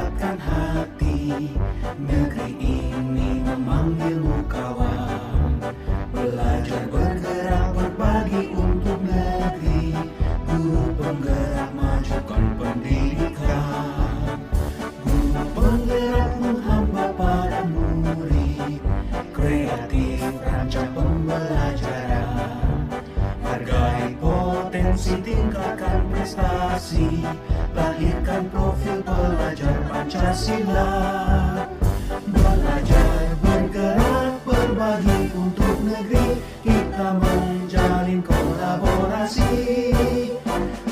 mendapatkan hati. Negeri ini memanggilmu kawan, belajar bergerak berbagi untuk negeri. Guru penggerak majukan pendidikan, guru penggerak menghamba pada murid, kreatif rancang pembelajaran, hargai potensi tingkatkan prestasi, lahirkan profil pelajar Pancasila. Belajar bergerak berbagi untuk negeri, kita menjalin kolaborasi.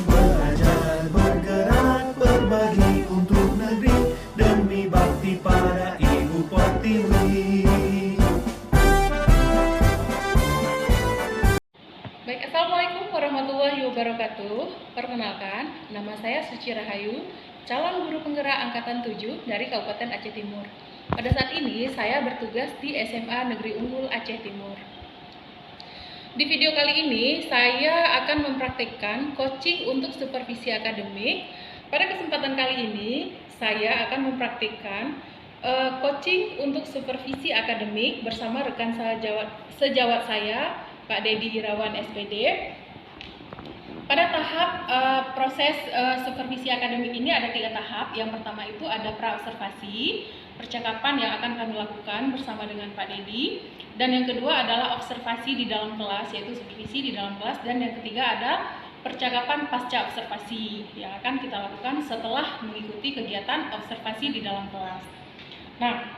Belajar bergerak berbagi untuk negeri, demi bakti pada Ibu Pertiwi. Baik, Assalamualaikum warahmatullahi wabarakatuh. Perkenalkan, nama saya Suci Rahayu, calon guru penggerak angkatan 7 dari Kabupaten Aceh Timur. Pada saat ini saya bertugas di SMA Negeri Unggul Aceh Timur. Di video kali ini saya akan mempraktikkan coaching untuk supervisi akademik. Pada kesempatan kali ini saya akan mempraktikkan coaching untuk supervisi akademik bersama rekan sejawat saya, Pak Dedi Irawan SPD. Pada tahap proses supervisi akademik ini ada 3 tahap. Yang pertama itu ada pra-observasi, percakapan yang akan kami lakukan bersama dengan Pak Dedi. Dan yang kedua adalah observasi di dalam kelas, yaitu supervisi di dalam kelas. Dan yang ketiga ada percakapan pasca observasi yang akan kita lakukan setelah mengikuti kegiatan observasi di dalam kelas. Nah,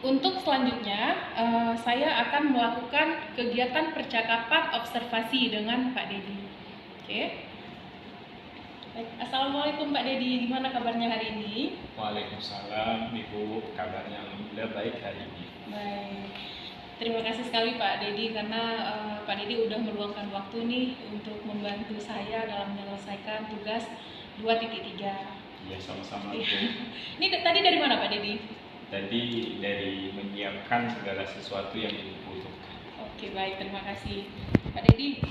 untuk selanjutnya, saya akan melakukan kegiatan percakapan observasi dengan Pak Dedi. Oke. Baik, Assalamualaikum Pak Dedi, gimana kabarnya hari ini? Waalaikumsalam, Ibu. Kabarnya alhamdulillah baik hari ini. Baik. Terima kasih sekali Pak Dedi karena Pak Dedi udah meluangkan waktu nih untuk membantu saya dalam menyelesaikan tugas 2.3. Ya, sama-sama, Ibu. Ini tadi dari mana Pak Dedi? Tadi dari menyiapkan segala sesuatu yang Ibu butuhkan. Oke, baik, terima kasih Pak Dedi.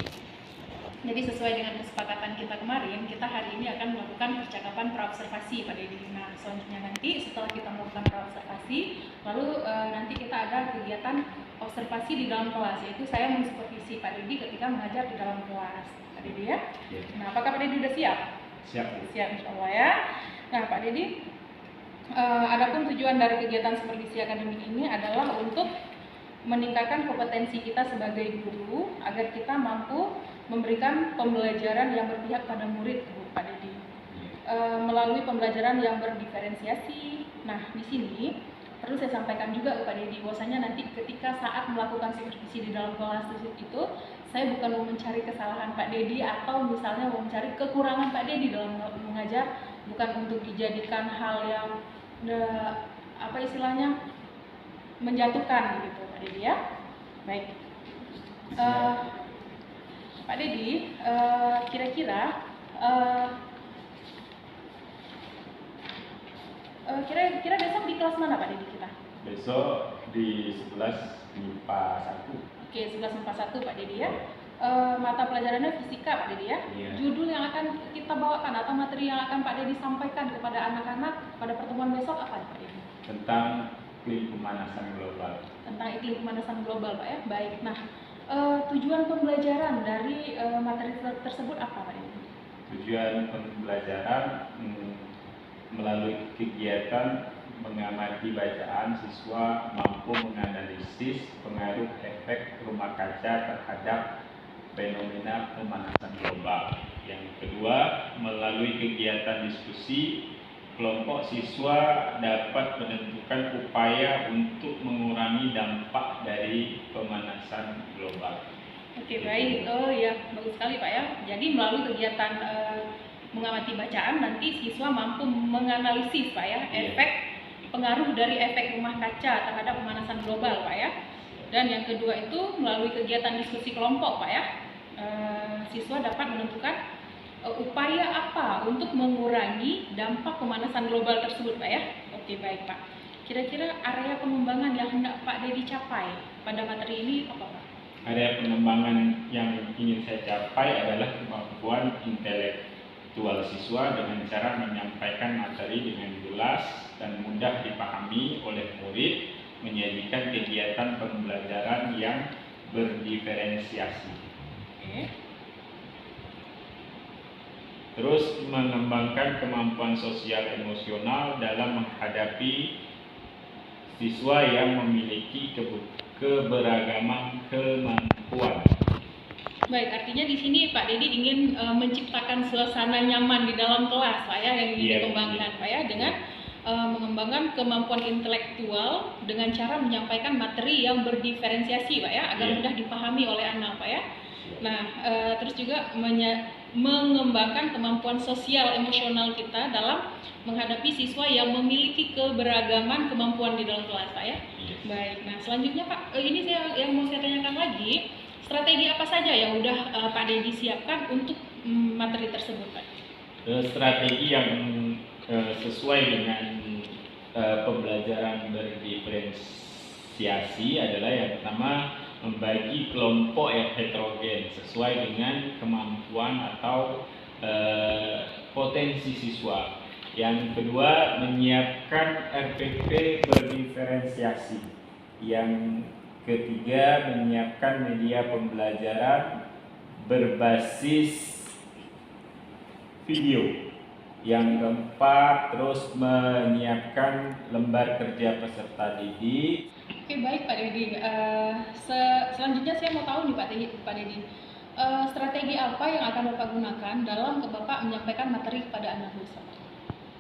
Jadi sesuai dengan kesepakatan kita kemarin, kita hari ini akan melakukan percakapan pra-observasi Pak Dedi. Nah, selanjutnya nanti setelah kita melakukan pra-observasi, lalu nanti kita ada kegiatan observasi di dalam kelas, yaitu saya mensupervisi Pak Dedi ketika mengajar di dalam kelas. Pak Dedi ya? Ya. Nah, apakah Pak Dedi sudah siap? Siap, Bu. Siap, insya Allah ya. Nah, Pak Dedi, adapun tujuan dari kegiatan supervisi akademik ini adalah untuk meningkatkan kompetensi kita sebagai guru agar kita mampu memberikan pembelajaran yang berpihak pada murid, Pak Dedi. Melalui pembelajaran yang berdiferensiasi. Nah, di sini perlu saya sampaikan juga Pak Dedi bahwasanya nanti ketika saat melakukan supervisi di dalam kelas itu, saya bukan mau mencari kesalahan Pak Dedi atau misalnya mau mencari kekurangan Pak Dedi dalam mengajar, bukan untuk dijadikan hal yang apa istilahnya menjatuhkan gitu Pak Dedi ya. Baik. Pak Dedi, kira-kira besok di kelas mana Pak Dedi kita? Besok di 11 MIPA 1. Oke, 11 MIPA 1 Pak Dedi ya. Mata pelajarannya fisika Pak Dedi ya. Iya. Judul yang akan kita bawakan atau materi yang akan Pak Dedi sampaikan kepada anak-anak pada pertemuan besok apa Pak Dedi? Tentang iklim pemanasan global. Tentang iklim pemanasan global Pak ya. Baik. Nah, tujuan pembelajaran dari materi tersebut apa Pak Dedi? Tujuan pembelajaran melalui kegiatan mengamati bacaan, siswa mampu menganalisis pengaruh efek rumah kaca terhadap fenomena pemanasan global. Yang kedua, melalui kegiatan diskusi, kelompok siswa dapat menentukan upaya untuk mengurangi dampak dari pemanasan global. Oke, baik. Oh ya, bagus sekali Pak ya. Jadi melalui kegiatan mengamati bacaan nanti siswa mampu menganalisis Pak ya efek pengaruh dari efek rumah kaca terhadap pemanasan global Pak ya. Dan yang kedua itu melalui kegiatan diskusi kelompok Pak ya. Siswa dapat menentukan upaya apa untuk mengurangi dampak pemanasan global tersebut Pak ya. Oke, baik Pak. Kira-kira area pengembangan yang hendak Pak Dedi capai pada materi ini apa Pak? Area pengembangan yang ingin saya capai adalah kemampuan intelektual intelektual siswa dengan cara menyampaikan materi dengan jelas dan mudah dipahami oleh murid, menyajikan kegiatan pembelajaran yang berdiferensiasi. Terus mengembangkan kemampuan sosial emosional dalam menghadapi siswa yang memiliki keberagaman kemampuan. Baik, artinya di sini Pak Dedi ingin menciptakan suasana nyaman di dalam kelas, Pak ya, yang ingin dikembangkan, Pak ya, dengan mengembangkan kemampuan intelektual dengan cara menyampaikan materi yang berdiferensiasi, Pak ya, agar mudah dipahami oleh anak, Pak ya. Nah, terus juga mengembangkan kemampuan sosial emosional kita dalam menghadapi siswa yang memiliki keberagaman kemampuan di dalam kelas, Pak ya. Baik, nah selanjutnya Pak, ini yang mau saya tanyakan lagi. Strategi apa saja yang udah Pak Dedi siapkan untuk materi tersebut, Pak? Strategi yang sesuai dengan pembelajaran berdiferensiasi adalah yang pertama, membagi kelompok yang heterogen sesuai dengan kemampuan atau potensi siswa. Yang kedua, menyiapkan RPP berdiferensiasi. Yang ketiga, menyiapkan media pembelajaran berbasis video. Yang keempat, terus menyiapkan lembar kerja peserta didik. Oke, baik Pak Dedi. Selanjutnya saya mau tahu nih Pak Dedi, strategi apa yang akan Bapak gunakan dalam Bapak menyampaikan materi kepada anak besok?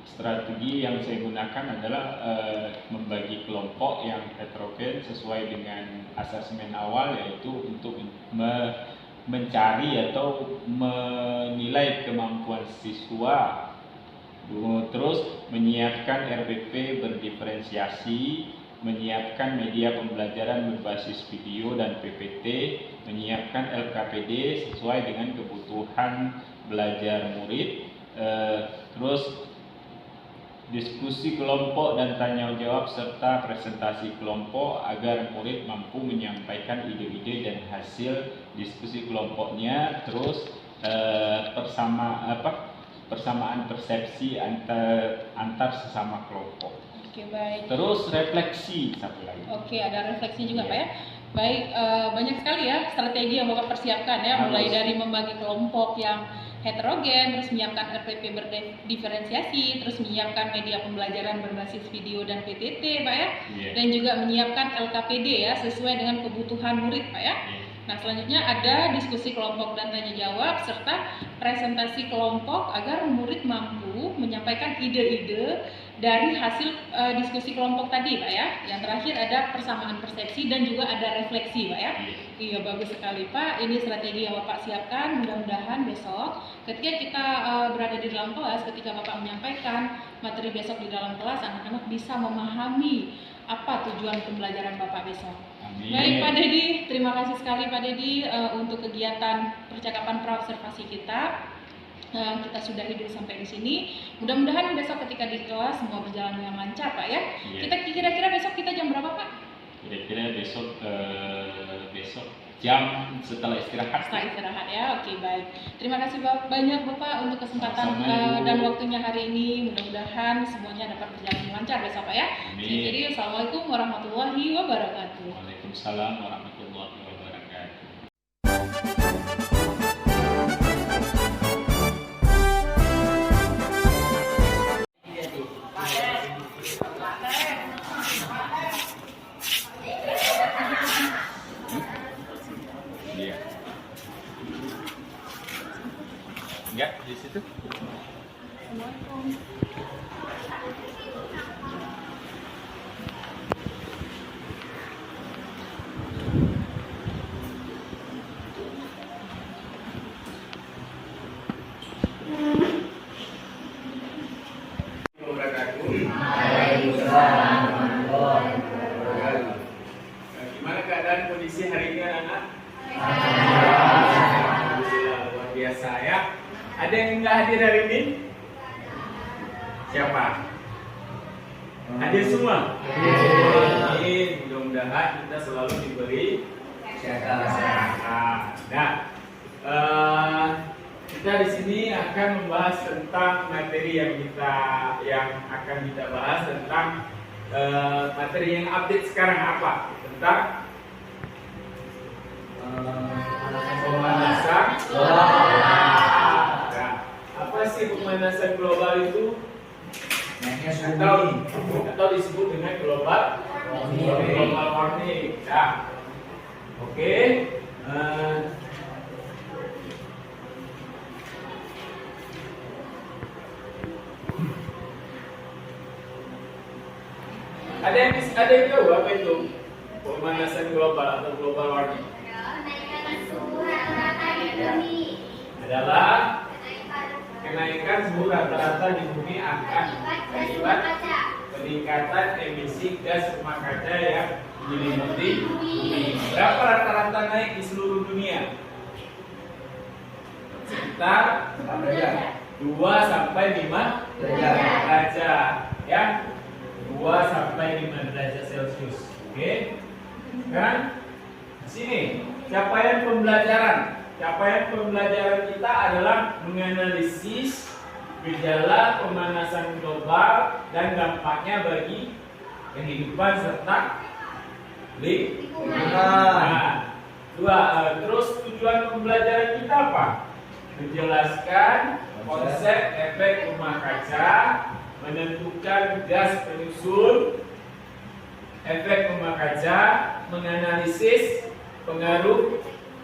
Strategi yang saya gunakan adalah membagi kelompok yang heterogen sesuai dengan asesmen awal, yaitu untuk mencari atau menilai kemampuan siswa. Terus menyiapkan RPP berdiferensiasi, menyiapkan media pembelajaran berbasis video dan PPT, menyiapkan LKPD sesuai dengan kebutuhan belajar murid, terus diskusi kelompok dan tanya jawab serta presentasi kelompok agar murid mampu menyampaikan ide-ide dan hasil diskusi kelompoknya. Terus persamaan persepsi antar sesama kelompok. Oke, baik. Terus refleksi satu lagi. Oke, ada refleksi juga Pak ya. Baik, banyak sekali ya strategi yang Bapak persiapkan ya, mulai dari membagi kelompok yang heterogen, terus menyiapkan RPP berdiferensiasi, terus menyiapkan media pembelajaran berbasis video dan PTT, Pak ya, dan juga menyiapkan LKPD ya, sesuai dengan kebutuhan murid, Pak ya. Nah, selanjutnya ada diskusi kelompok dan tanya jawab serta presentasi kelompok agar murid mampu menyampaikan ide-ide dari hasil diskusi kelompok tadi, Pak ya. Yang terakhir ada persamaan persepsi dan juga ada refleksi, Pak ya. Iya, bagus sekali, Pak. Ini strategi yang Bapak siapkan. Mudah-mudahan besok ketika kita berada di dalam kelas, ketika Bapak menyampaikan materi besok di dalam kelas, anak-anak bisa memahami apa tujuan pembelajaran Bapak besok. Amin. Baik Pak Dedi, terima kasih sekali Pak Dedi untuk kegiatan percakapan praobservasi kita. Kita sudah hidup sampai di sini. Mudah-mudahan besok ketika di kelas semua berjalan dengan lancar, Pak ya. Kita kira-kira besok kita jam berapa, Pak? Kira-kira besok jam setelah istirahat. Setelah istirahat ya. Oke, baik. Terima kasih banyak Bapak untuk kesempatan dan waktunya hari ini. Mudah-mudahan semuanya dapat berjalan dengan lancar besok, Pak ya. Amin. Jadi assalamualaikum warahmatullahi wabarakatuh. Waalaikumsalam warahmatullahi wabarakatuh. Iya. Enggak di situ. Gimana keadaan kondisi hari ini anak-anak? Alhamdulillah, luar biasa ya. Ada yang nggak hadir hari ini? Siapa? Hadir semua? Amin. Mudah-mudahan kita selalu diberi kesehatan. Nah, Kita di sini akan membahas tentang materi yang akan kita bahas tentang materi yang update sekarang apa? Tentang pemanasan global. Nah, apa sih pemanasan global itu? Atau disebut dengan global warming. Nah, oke. Ada yang tahu apa itu pemanasan global atau global warming? Adalah kenaikan suhu rata-rata di bumi akan akibat peningkatan emisi gas rumah kaca yang menyelimuti bumi. Berapa rata-rata naik di seluruh dunia? Sekitar 2 sampai 5 derajat, ya. 2 sampai 5 derajat Celcius. Oke. Sekarang di sini capaian pembelajaran kita adalah menganalisis gejala pemanasan global dan dampaknya bagi kehidupan serta lingkungan. Terus tujuan pembelajaran kita apa? Menjelaskan konsep efek rumah kaca, menentukan gas penyusun efek rumah kaca, menganalisis pengaruh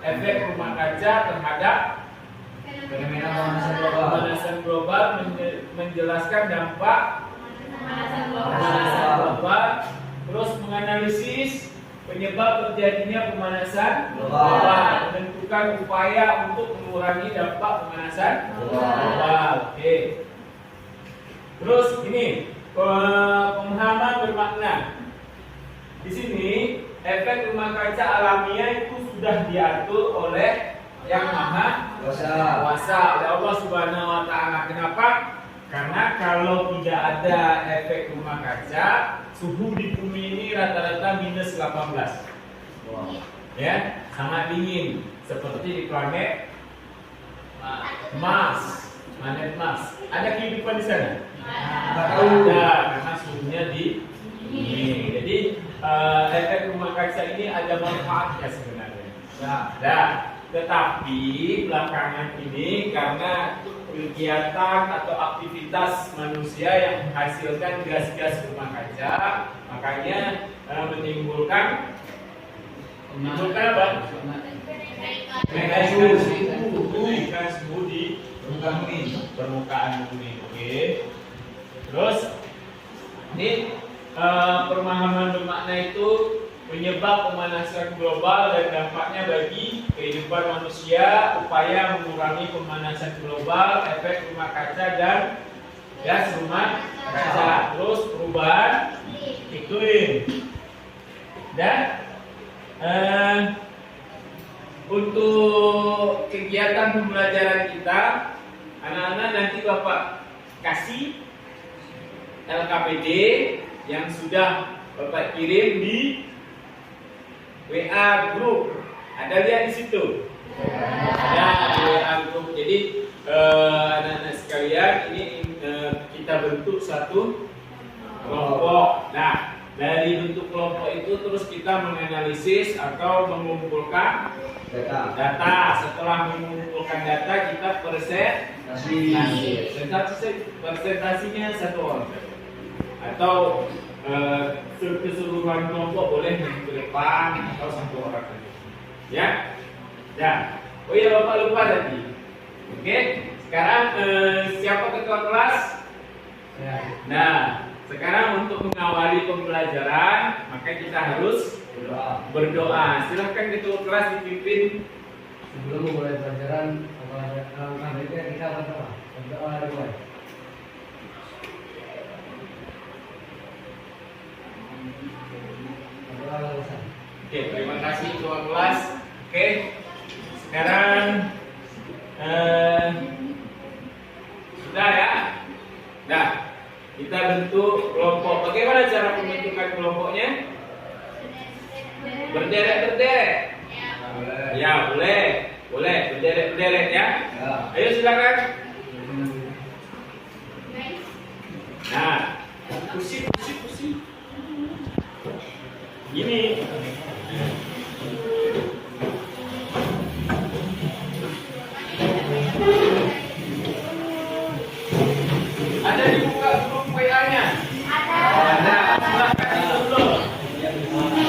efek rumah kaca terhadap pemanasan global, menjelaskan dampak pemanasan global, terus menganalisis penyebab terjadinya pemanasan global, menentukan upaya untuk mengurangi dampak pemanasan global. Oke. Terus ini pemahaman bermakna. Di sini efek rumah kaca alamiah itu sudah diatur oleh Yang Maha Kuasa, oleh Allah Subhanahu wa Ta'ala. Kenapa? Karena kalau tidak ada efek rumah kaca, suhu di bumi ini rata-rata minus 18. Ya, sangat dingin seperti di planet Mars. Ada kehidupan di sana? Ada, karena suhunya di ini. Jadi efek rumah kaca ini ada manfaatnya sebenarnya. Tetapi belakangan ini karena kegiatan atau aktivitas manusia yang menghasilkan gas-gas rumah kaca, makanya menimbulkan apa? Kenaikan suhu di permukaan bumi. Oke. Terus ini pemahaman bermakna itu penyebab pemanasan global dan dampaknya bagi kehidupan manusia, upaya mengurangi pemanasan global, efek rumah kaca dan gas rumah kaca, terus perubahan iklim. Dan untuk kegiatan pembelajaran kita, anak-anak nanti Bapak kasih LKPD yang sudah Bapak kirim di WA grup. Ada lihat di situ? Ada di WA grup. Jadi anak-anak sekalian, ini kita bentuk satu kelompok. Nah, dari bentuk kelompok itu terus kita menganalisis atau mengumpulkan data. Setelah mengumpulkan data, kita presentasinya satu orang atau keseluruhan kelompok boleh ke depan atau satu orang saja. Ya. Oh iya, Bapak lupa tadi. Oke. Sekarang siapa ketua kelas? Nah, sekarang untuk mengawali pembelajaran, maka kita harus berdoa. Silahkan ketua kelas dipimpin. Sebelum memulai pelajaran, kita berdoa dulu. Oke, terima kasih ketua kelas. Oke, sekarang sudah ya. Nah, kita bentuk kelompok. Bagaimana cara pembentukan kelompoknya? Berderet-berderet. Ya, boleh berderet-berderet ya. Ayo silakan. Nah, kursi. Ini. Ada dibuka grup WA-nya? Ada.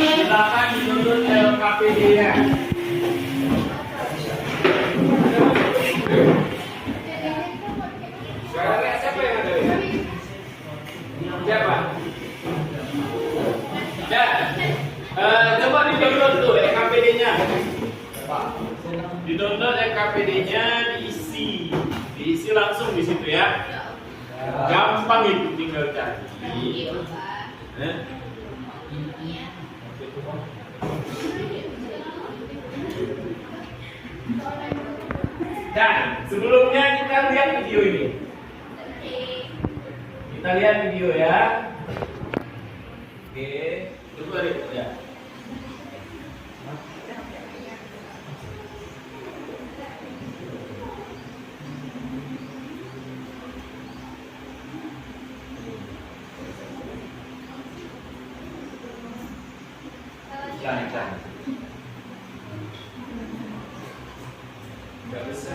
Silakan didownload LKPD-nya. Sekarang siapa yang ada? Siapa? Ya. Coba di-download tuh LKPD-nya. Di-download LKPD-nya, diisi langsung di situ ya. Gampang itu, tinggal cari. Dan sebelumnya kita lihat video ini. Kita lihat video ya. Oke, coba lihat ya. Jangan. Enggak besar.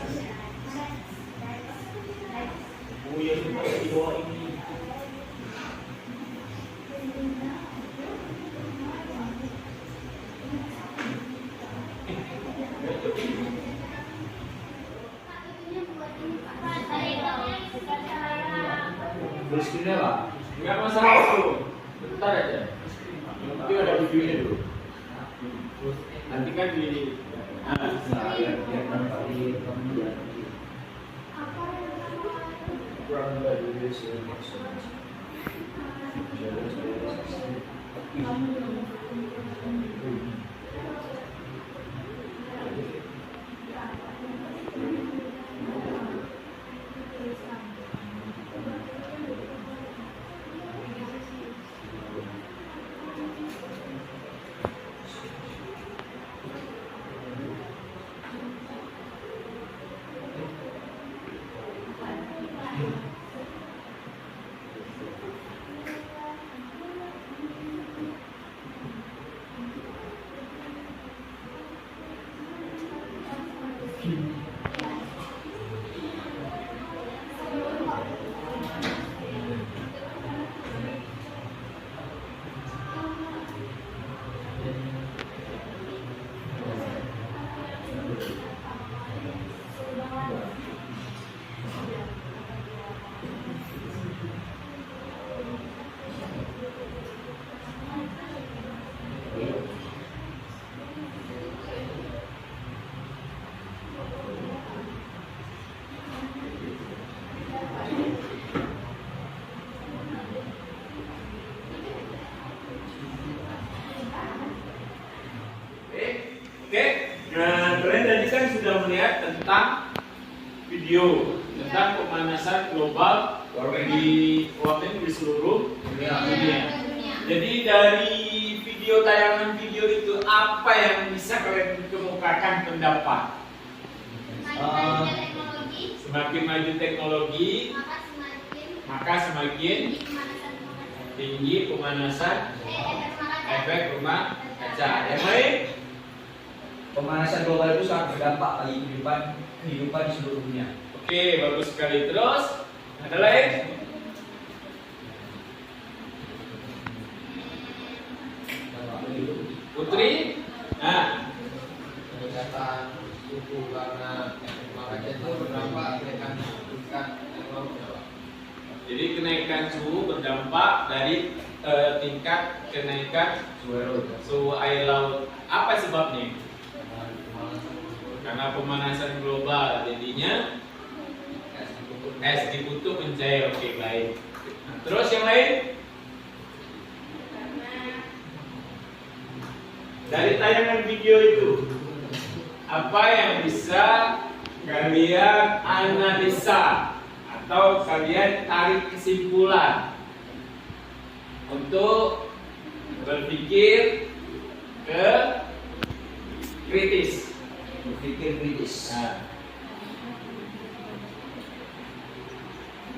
Oh ya, di bawah ini. Screen-nya Pak? Enggak masalah itu. Bentar aja. Nanti ada videonya dulu. Nanti kan di Oke, nah kalian tadi kan sudah melihat tentang video tentang pemanasan global di seluruh dunia. Jadi dari tayangan video itu apa yang bisa kalian kemukakan pendapat? Semakin maju teknologi, maka semakin tinggi pemanasan efek rumah kaca. Yang lain? Pemanasan global itu sangat berdampak bagi kehidupan di seluruh dunia. Oke, bagus sekali. Terus ada lain? Putri? Nah, peningkatan suhu karena makanya itu berdampak kenaikan laut. jadi kenaikan suhu berdampak dari tingkat kenaikan suhu air laut. Apa sebabnya? Karena pemanasan global, jadinya es di kutub mencair. Oke, baik. Terus yang lain? Dari tayangan video itu, apa yang bisa kalian analisa atau kalian tarik kesimpulan untuk berpikir kritis? Berpikir kritis. Nah,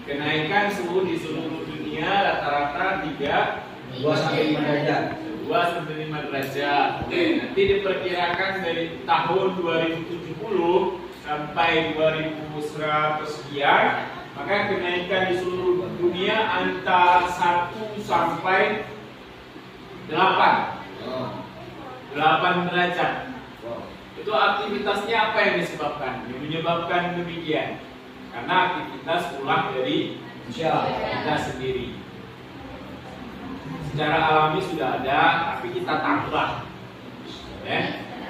kenaikan suhu di seluruh dunia rata-rata 2 sampai 5 derajat. 2 sampai 5 derajat. Oke, nanti diperkirakan dari tahun 2070 sampai 2100 sekian, maka kenaikan di seluruh dunia antara 1 sampai 8 derajat. Itu aktivitasnya apa yang disebabkan? Yang menyebabkan demikian karena aktivitas ulah dari kita sendiri. Secara alami sudah ada, tapi kita tambah, ya.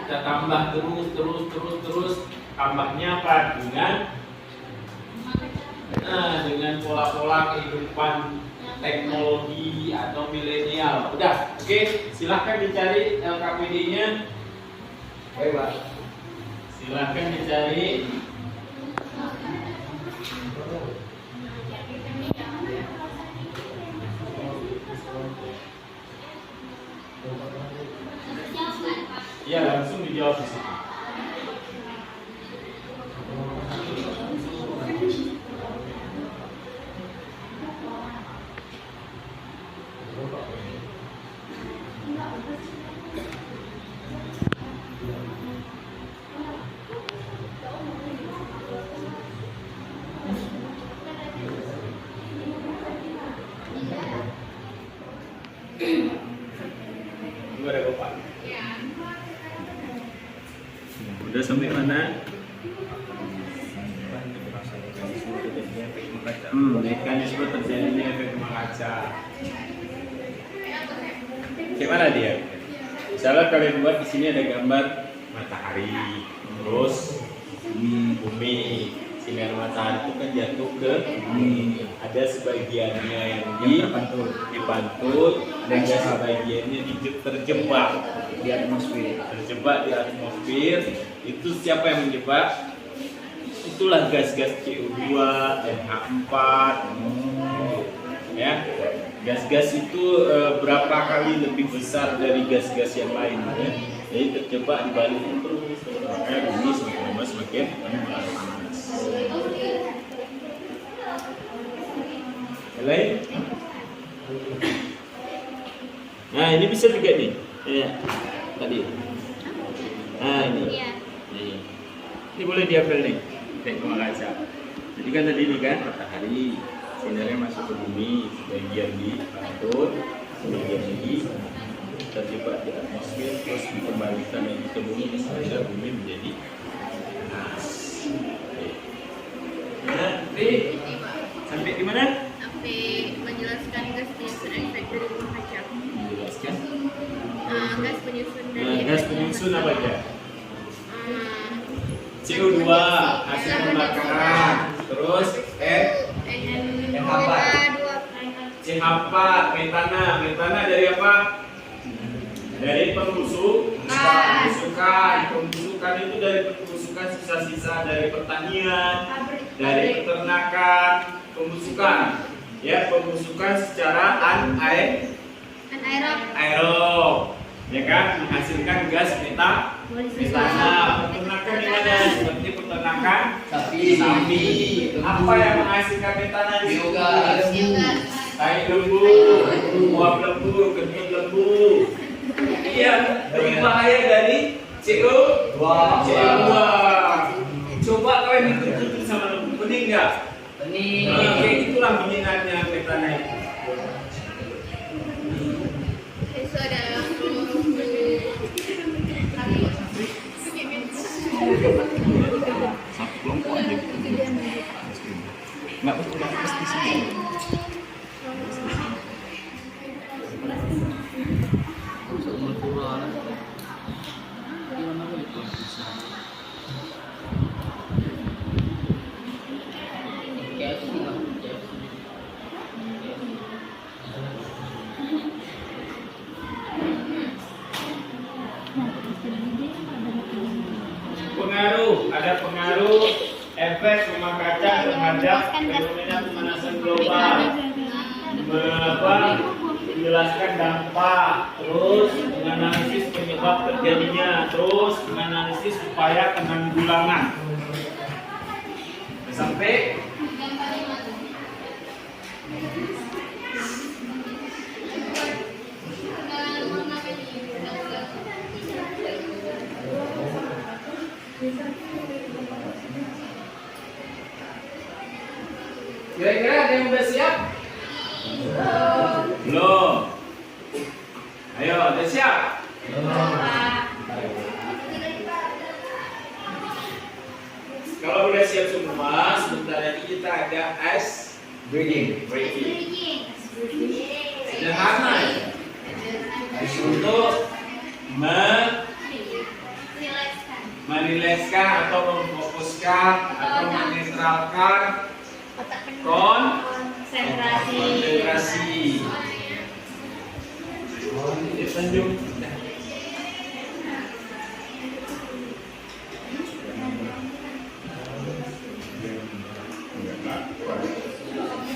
Kita tambah terus. Tambahnya apa? Dengan pola-pola kehidupan teknologi atau milenial. Udah, oke. Silahkan dicari LKPD-nya. Baik, Pak. Silahkan dicari. Iya, langsung dijawab di sini. Gimana Bapak? Udah sampai mana? Mekanisme terjadinya efek rumah kaca. Gimana dia? Misalnya kalian buat di sini ada gambar matahari, terus bumi. Sinar matahari itu kan jatuh ke bumi. Ada sebagiannya yang dipantul, dan ada sebagiannya terjebak Di atmosfer. Terjebak di atmosfer. Itu siapa yang menjebak? Itulah gas-gas CO2, NH4. Ya, gas-gas itu berapa kali lebih besar dari gas-gas yang lain, ya. Jadi terjebak di balik terus, makanya bumi semakin lama semakin panas. Lain? Nah, ini bisa juga nih. Ya, tadi. Nah, ini. Nih. Ini boleh diambil nih. Efek rumah kaca. Jadi kan tadi ini kan matahari, sinarnya masuk ke bumi, sebagian dipantul, sebagian lagi terjebak di atmosfer, terus dikembalikan lagi ke bumi sehingga bumi menjadi panas. Oke. Nah, sampai di mana? Sampai menjelaskan gas penyusun efek dari rumah kaca. Menjelaskan. Gas penyusun dari Nah, gas penyusun apa aja? CO2 hasil pembakaran, terus CH4 metana dari apa? Dari pembusukan itu dari pembusukan sisa-sisa dari pertanian, dari peternakan, pembusukan secara anaerob, ya kan, menghasilkan gas metana. Peternakan di mana? Seperti peternakan sapi. Apa yang menghasilkan metana? Biogas. Tai lembu, uap lembu, kentut lembu. Iya, lebih bahaya dari CO2. Coba kalian ikut sama lembu, pening nggak? Pening. Kayak itulah minatnya metana itu. Itu ada Satu kelompok aja. Nggak betul pestisida. Ada pengaruh efek rumah kaca terhadap fenomena pemanasan global. Menjelaskan dampak, terus menganalisis penyebab terjadinya, terus menganalisis upaya penanggulangan. Sampai Kira-kira ada yang udah siap? Belum. Ayo, udah siap? Kalau udah siap semua, sebentar lagi kita ada ice breaking. Sederhana ya. Untuk menilaskan atau memfokuskan atau menetralkan konsentrasi.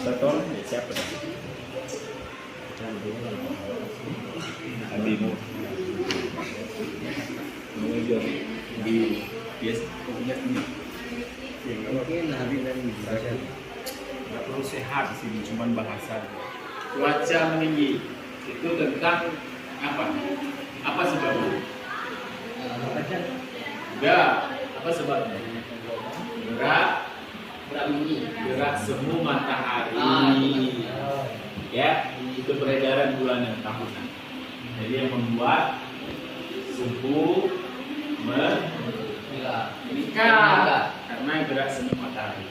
Satu siapa? Abimu. Di biasa mungkin Habib dan bahasa nggak perlu sehat di sini, cuman bahasa. Cuaca meninggi itu tentang apa? Apa sebabnya? Enggak. Apa sebabnya? Gerak semu matahari. Ya, itu peredaran bulanan tahunan. Jadi yang membuat suhu meningkat karena gerak semu matahari.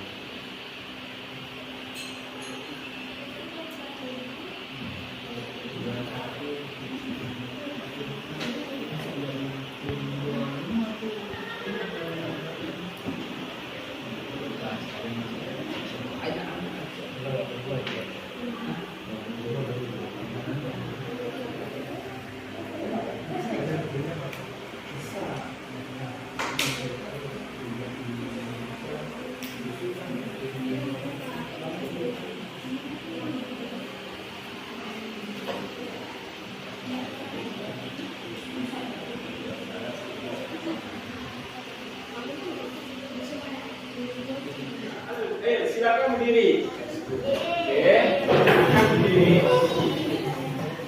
Silakan berdiri. Oke, silakan berdiri.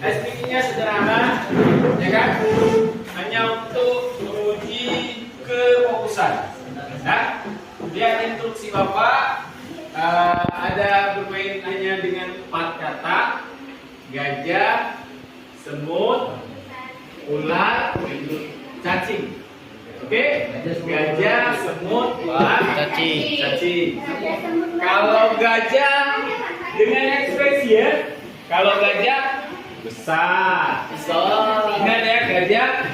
SPK-nya sederhana, ya kan? Hanya untuk menguji kefokusan. Nah, lihat instruksi Bapak. Ada bermain hanya dengan 4 kata: gajah, semut, ular, cacing. Oke, gajah, semut, ular, cacing. Kalau gajah dengan ekspresi ya, kalau gajah besar. Ingat ya, gajah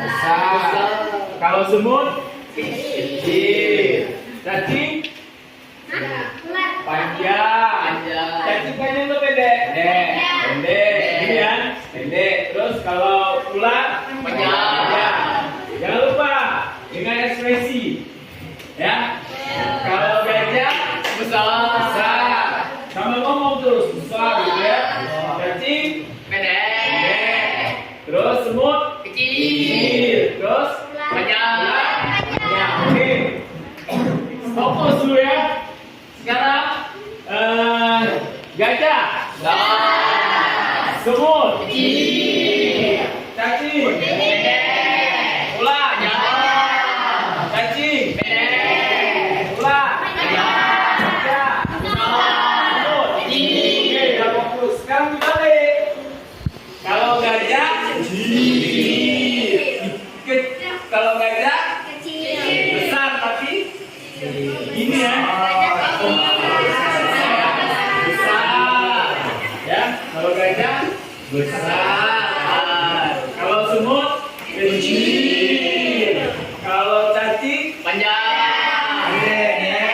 besar. Kalau semut kecil. Cacing panjang. Cacing panjang atau pendek? Pendek. Ini ya, pendek. Terus kalau ular panjang. Jangan lupa dengan ekspresi, ya. Kalau gajah besar, sama ngomong terus besar, gitu ya. Cacing pendek. Terus semut kecil. Terus panjang. Oke. Fokus dulu ya. Sekarang gajah semut kecil. Cacing ular cacing ular gajah semut. Oke, udah fokus. Sekarang dibalik. Kalau gajah kalau gajah besar tapi ini ya. Besar. Ya, kalau gajah besar. Kalau semut kecil. Kalau cacing panjang. Pendek.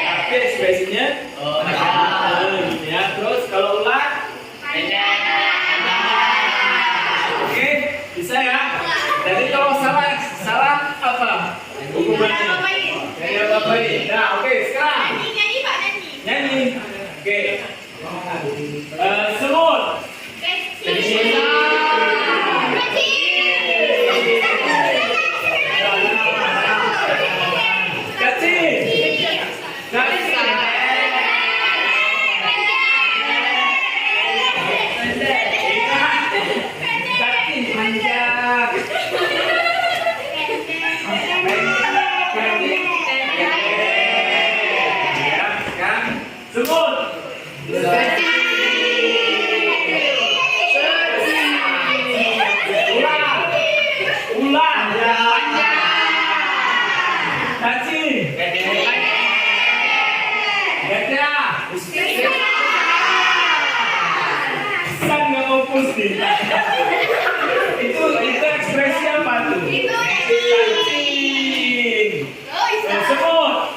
Tapi ekspresinya panjang. Ya, terus kalau ular oke, bisa ya. Jadi kalau salah apa? Hukumannya. Kayak apa ini? Nah, oke, sekarang nyanyi. Oke. Semut. Cacing. Ulang. Kasih. Gajah. San nggak mau pusing. Itu ekspresi apa tuh? Cacing. Semut.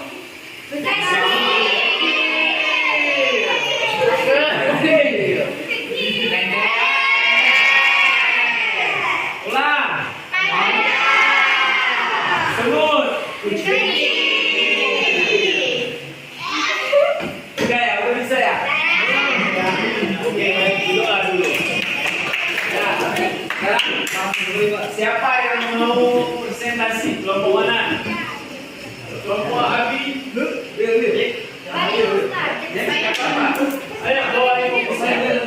Ulang. Semut. Udah ya, udah bisa ya? Oke, doa dulu. Ya, sekarang siapa yang mau presentasi? Kelompok mana? Kelompok Abi. Ayo, bawa ibu ke saya.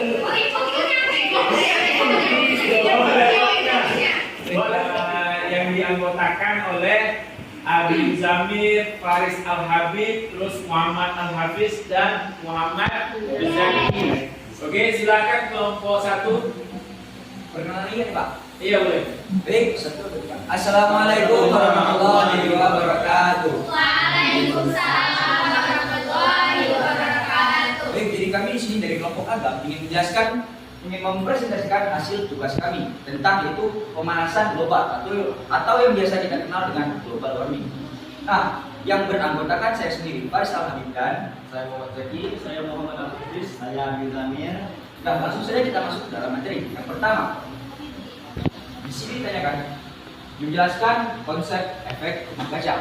Yang dianggotakan oleh Abi Zamir, Faris Al-Habib, terus Muhammad Al-Hafiz dan Muhammad Rizaki. Oke, silakan kelompok 1. Perkenalan ya Pak. Iya boleh. Baik, Assalamualaikum warahmatullahi wabarakatuh. Waalaikumsalam warahmatullahi wabarakatuh. Baik, jadi kami di sini dari kelompok Agam ingin mempresentasikan hasil tugas kami tentang itu pemanasan global atau yang biasa kita kenal dengan global warming. Nah, yang beranggotakan saya sendiri, Faris Al-Habib, dan Saya Muhammad Zaki, saya Muhammad Al-Hafiz, Saya Abi Zamir. nah, langsung saja kita masuk ke dalam materi. Yang pertama, di sini ditanyakan menjelaskan konsep efek rumah kaca.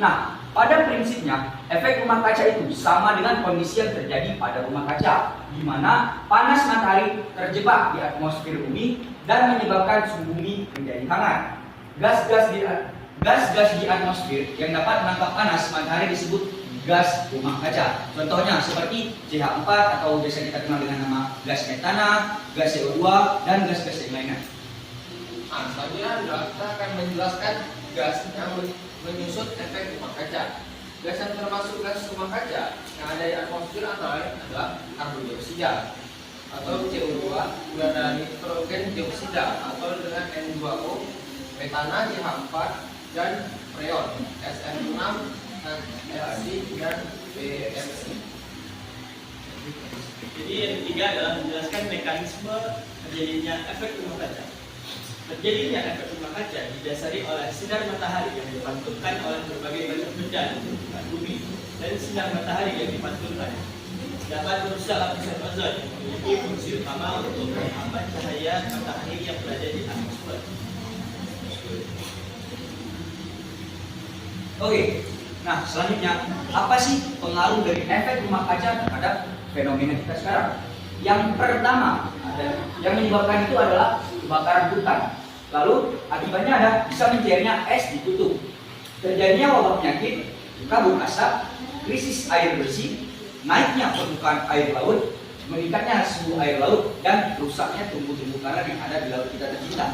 Nah, pada prinsipnya efek rumah kaca itu sama dengan kondisi yang terjadi pada rumah kaca, di mana panas matahari terjebak di atmosfer bumi dan menyebabkan suhu bumi menjadi hangat. Gas-gas di atmosfer yang dapat menangkap panas matahari disebut gas rumah kaca. Contohnya seperti CH4 atau biasa kita kenal dengan nama gas metana, gas CO2, dan gas-gas yang lainnya. Selanjutnya kita akan menjelaskan gas yang menyusut efek rumah kaca. Gas yang termasuk gas rumah kaca yang ada di atmosfer antara lain adalah karbon dioksida atau CO2, udara nitrogen dioksida atau dengan N2O, metana CH4 dan freon SF6, SC dan BMC. Jadi yang ketiga adalah menjelaskan mekanisme terjadinya efek rumah kaca. Terjadinya efek rumah kaca didasari oleh sinar matahari yang dipantulkan oleh berbagai macam benda di permukaan bumi dan sinar matahari yang dipantulkan dapat merusak lapisan ozon yang memiliki fungsi utama untuk menghambat cahaya matahari yang berada di atmosfer. Oke, nah selanjutnya apa sih pengaruh dari efek rumah kaca terhadap fenomena kita sekarang? Yang pertama, yang menyebabkan itu adalah kebakaran hutan. Lalu akibatnya ada bisa mencairnya es di kutub, terjadinya wabah penyakit, kabut asap, krisis air bersih, naiknya permukaan air laut, meningkatnya suhu air laut, dan rusaknya tumbuh-tumbuh karang yang ada di laut kita tercinta.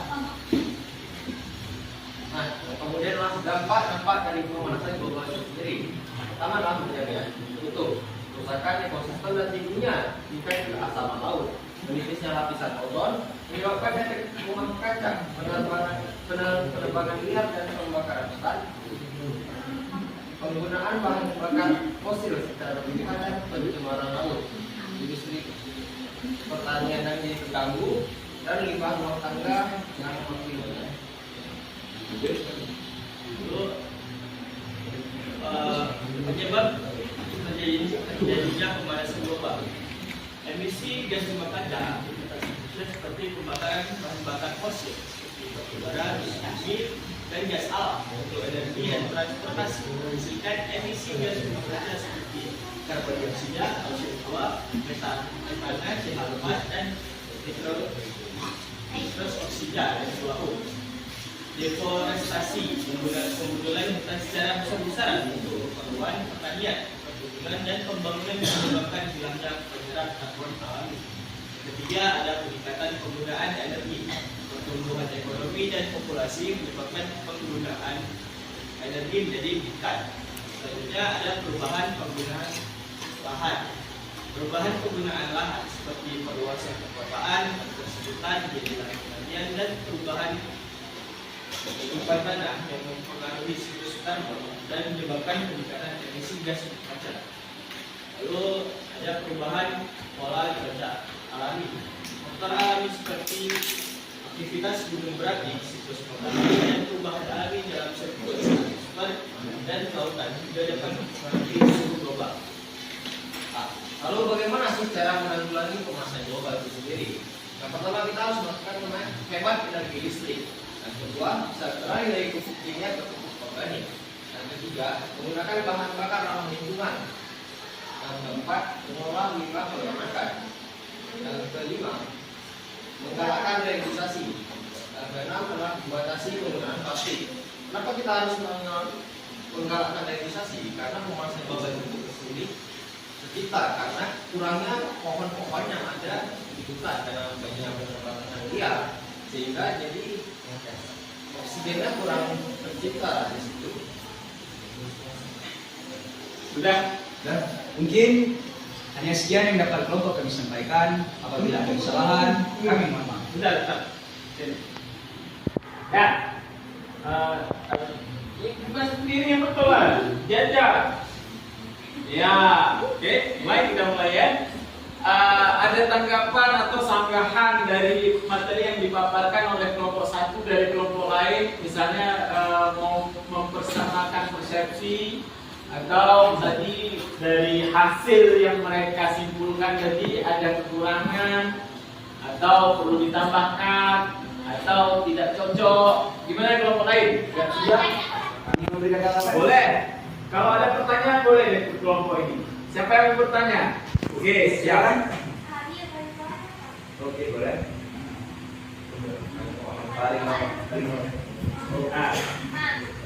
Nah, kemudian dampak dari pemanasan global itu sendiri. Pertama adalah terjadinya kutub, kerusakan ekosistem dan tingginya tingkat keasaman laut, menipisnya lapisan ozon, menyebabkan efek rumah kaca, penerbangan liar dan pembakaran hutan, penggunaan bahan bakar fosil secara berlebihan dan pencemaran laut, industri pertanian yang jadi terganggu, dan limbah rumah tangga yang makin banyak. Penyebab terjadinya pemanasan global. Emisi gas rumah kaca seperti pembakaran bahan bakar fosil seperti batu bara, minyak, dan gas alam untuk energi dan transportasi menghasilkan emisi gas rumah kaca seperti karbon dioksida atau CO2, metana, CH4 dan nitrous oksida dan SO2. Deforestasi, pembunuhan hutan secara besar-besaran untuk keperluan pertanian, perkebunan dan pembangunan yang menyebabkan hilangnya penyerap karbon alami. Ketiga, ada peningkatan penggunaan energi, pertumbuhan ekonomi dan populasi menyebabkan penggunaan energi menjadi meningkat. Selanjutnya ada perubahan penggunaan lahan. Perubahan penggunaan lahan seperti perluasan perkotaan, persebutan jadi lahan pertanian, dan perubahan tutupan tanah yang mempengaruhi siklus karbon dan menyebabkan peningkatan emisi gas rumah kaca. Lalu ada perubahan pola cuaca alami. Faktor alami seperti aktivitas gunung berapi, siklus matahari, dan perubahan alami dalam sirkulasi atmosfer dan lautan juga dapat mempengaruhi suhu global. Lalu bagaimana sih cara menanggulangi pemanasan global itu sendiri? Yang pertama kita harus melakukan namanya hemat energi listrik. Yang kedua, bisa beralih dari pupuk kimia ke pupuk organik. Yang ketiga, menggunakan bahan bakar ramah lingkungan. Yang keempat, mengolah limbah produk makan. Yang kelima, menggalakkan reutilasi. Yang keenam adalah membatasi penggunaan plastik. Kenapa kita harus menggalakkan reutilasi? Karena pemanasan global itu sendiri tercipta karena kurangnya pohon-pohon yang ada di hutan karena banyak penebangan liar, sehingga jadi oksigennya kurang tercipta di situ. Sudah. Dan mungkin hanya sekian yang dapat kelompok kami sampaikan. Apabila ada kesalahan, kami mohon maaf. Sudah, tetap. Ya, bukan sendiri yang betul lah. Jajah. Ya, oke. Baik, kita mulai ya. Ada tanggapan atau sanggahan dari materi yang dipaparkan oleh kelompok satu dari kelompok lain, misalnya mau mempersamakan persepsi, atau tadi dari hasil yang mereka simpulkan tadi ada kekurangan, atau perlu ditambahkan, atau tidak cocok. Gimana kelompok lain? Gak siap? Kami memberikan catatan. Boleh. Kalau ada pertanyaan boleh deh kelompok ini. Siapa yang mau bertanya? Oke, silakan. Oke, boleh. Nah,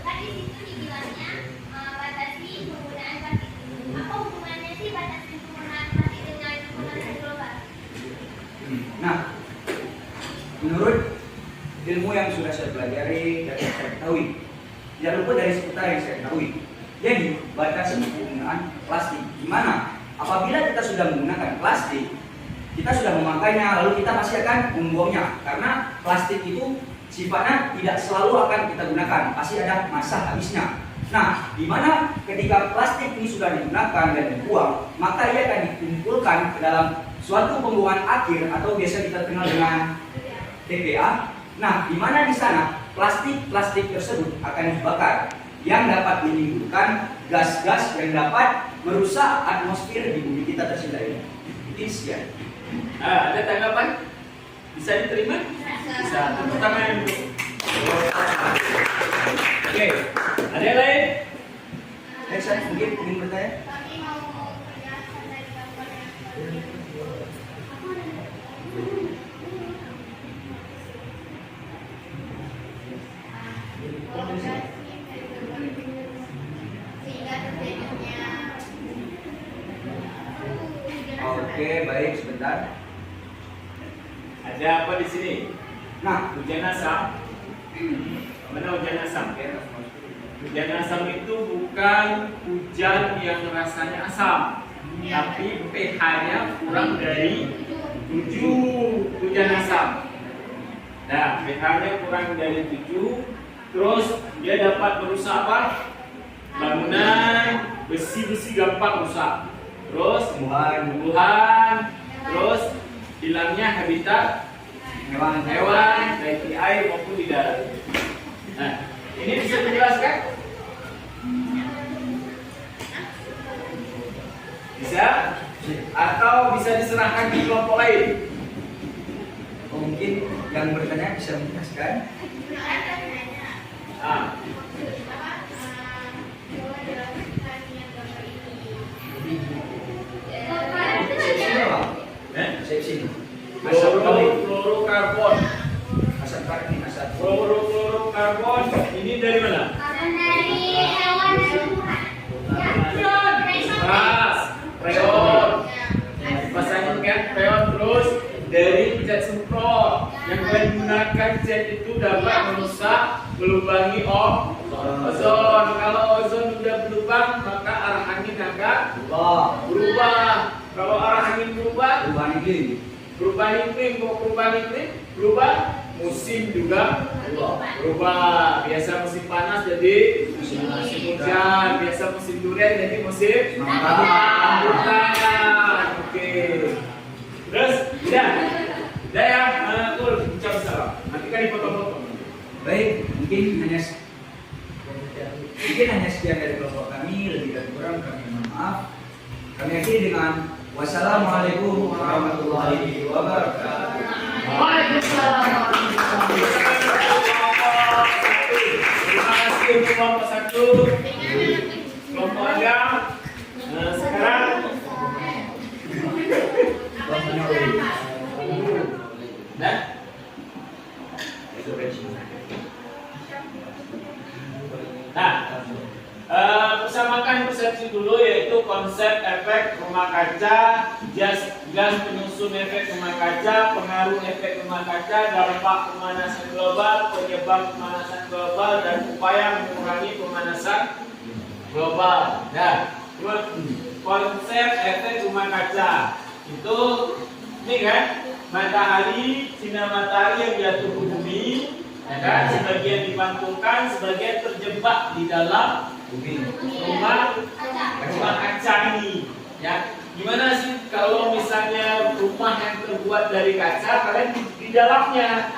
Tadi situ dibilangnya batasi penggunaan plastik. Apa hubungannya sih batasi penggunaan plastik dengan pemanasan global? Nah, menurut ilmu yang sudah saya pelajari dan saya ketahui, tidak lupa dari seputar yang saya ketahui. Jadi, batasi penggunaan plastik. Gimana? Apabila kita sudah menggunakan plastik, kita sudah memakainya, lalu kita pasti akan membuangnya. Karena plastik itu sifatnya tidak selalu akan kita gunakan, pasti ada masa habisnya. Nah, dimana ketika plastik ini sudah digunakan dan dibuang, maka ia akan dikumpulkan ke dalam suatu pembuangan akhir atau biasa kita kenal dengan TPA. Nah, dimana di sana plastik tersebut akan dibakar, yang dapat menimbulkan gas-gas yang dapat merusak atmosfer di bumi kita tercinta ini. Itu sekian. ada tanggapan? Bisa diterima? Bisa. Tepuk tangan dulu. Oke. Ada yang lain? Saya mungkin ingin bertanya. Kami mau penjelasan dari Bapak yang sehingga terjadinya Oke, baik, sebentar. Ada apa di sini? Nah, Hujan asam. Mana hujan asam? Hujan asam itu bukan hujan yang rasanya asam, tapi pH-nya kurang dari 7 hujan asam. Nah, pH-nya kurang dari 7, terus dia dapat merusak apa? Bangunan, besi-besi gampang rusak. Terus tumbuhan, terus hilangnya habitat hewan, baik di air maupun di darat. Nah, ini bisa dijelaskan? Bisa? Atau bisa diserahkan di kelompok lain? mungkin yang bertanya bisa menjelaskan. Ah, Sini, Pak. Saya sini. Asap fluorokarbon. asap karbon, asap. Fluorokarbon ini dari mana? dari hewan dan tumbuhan. Gas, freon. Pasangin kan freon terus dari cat semprot yang menggunakan cat itu dapat merusak melubangi ozon. Kalau ozon sudah berlubang maka arah angin akan berubah. Kalau arah angin berubah, Perubahan iklim. perubahan iklim, berubah musim juga berubah. Biasa musim panas jadi musim hujan, biasa musim durian jadi musim rambutan. Oke. Terus, udah ya, ucap salam. Nanti kan dipotong-potong. Baik, mungkin hanya sekian dari kelompok kami, lebih dan kurang kami mohon maaf. Kami akhiri dengan wassalamualaikum warahmatullahi wabarakatuh. Waalaikumsalam. Terima kasih untuk kelompok 1. Kelompok Agam. Sekarang persamakan persepsi dulu, yaitu konsep efek rumah kaca, gas penyusun efek rumah kaca, pengaruh efek rumah kaca, dampak pemanasan global, penyebab pemanasan global, dan upaya mengurangi pemanasan global. Konsep efek rumah kaca itu ini kan, matahari, sinar matahari yang jatuh ke bumi, ya kan? Sebagian dipantulkan, sebagian terjebak di dalam rumah kaca ini. Ya, gimana sih kalau misalnya rumah yang terbuat dari kaca, kalian di dalamnya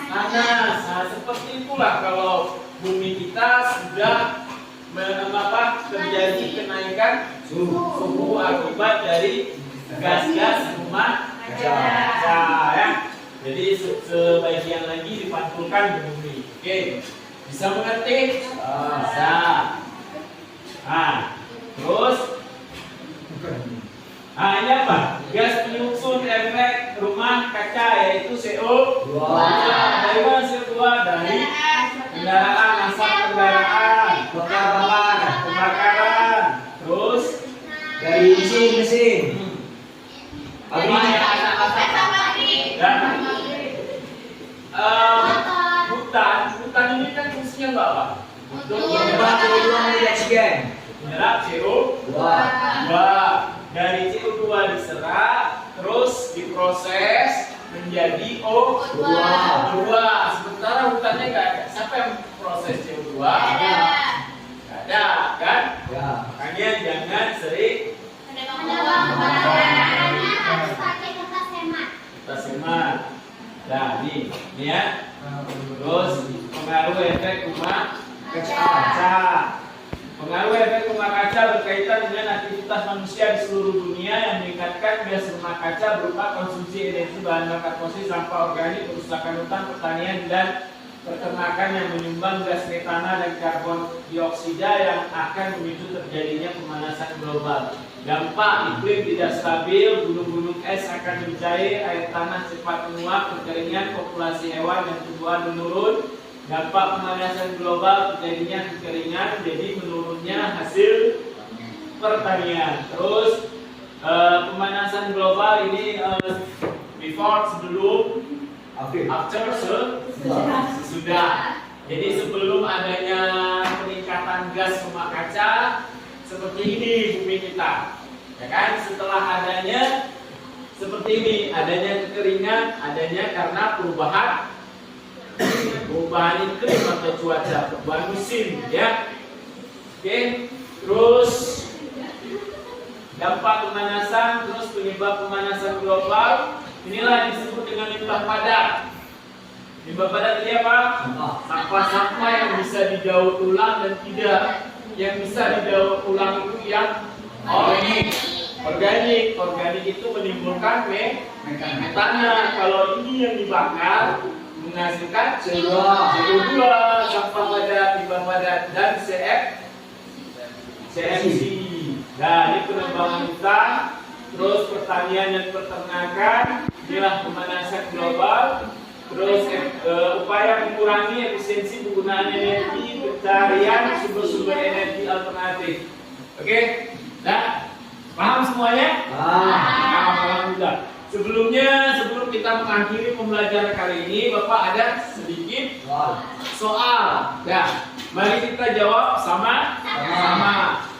panas. Nah, seperti itulah kalau bumi kita sudah terjadi kenaikan suhu akibat dari gas-gas rumah kaca, ya. Jadi sebagian lagi dipantulkan di bumi. Oke, bisa mengerti? Bisa. Terus, ini apa? Gas penyusun efek rumah kaca, yaitu CO2. Dari mana CO2? Dari kendaraan, asap kendaraan, kebakaran. Terus Dari mesin. dan hutan ini kan fungsinya nggak apa? Untuk Menyerap CO2 menjadi oksigen. menyerap CO2. Dari CO2 diserap, terus diproses menjadi O2. Sementara hutannya nggak ada. Siapa yang proses CO2? Nggak ada, kan? Ya. Makanya jangan sering harus pakai kertas hemat. kita semat. Nah, ini ya. Terus pengaruh efek rumah kaca. Pengaruh efek rumah kaca berkaitan dengan aktivitas manusia di seluruh dunia yang meningkatkan gas rumah kaca berupa konsumsi energi bahan bakar fosil, sampah organik, kerusakan hutan, pertanian, dan peternakan yang menyumbang gas metana dan karbon dioksida yang akan memicu terjadinya pemanasan global. Dampak iklim tidak stabil, gunung-gunung es akan mencair, air tanah cepat menguap, kekeringan, populasi hewan dan tumbuhan menurun. Dampak pemanasan global terjadinya kekeringan, jadi menurunnya hasil pertanian. Terus pemanasan global ini before, sebelum, after, sesudah. Jadi sebelum adanya peningkatan gas rumah kaca seperti ini bumi kita, ya kan? Setelah adanya seperti ini, adanya kekeringan, adanya karena perubahan iklim atau cuaca, perubahan musim, ya. Oke, terus dampak pemanasan, terus penyebab pemanasan global, inilah disebut dengan limbah padat. Limbah padat ini apa? Sampah-sampah yang bisa didaur ulang dan tidak. Yang bisa didaur ulang itu yang organik. Organik itu menimbulkan metana. Kalau ini yang dibakar menghasilkan CO2, sampah padat, limbah padat, dan CFC. Nah, ini penebangan hutan, terus pertanian dan peternakan, inilah pemanasan global. Terus upaya mengurangi efisiensi penggunaan energi, pencarian sumber-sumber energi alternatif. Oke, nah, paham semuanya? Alhamdulillah. Sebelum kita mengakhiri pembelajaran kali ini, Bapak ada sedikit soal. Nah, mari kita jawab sama.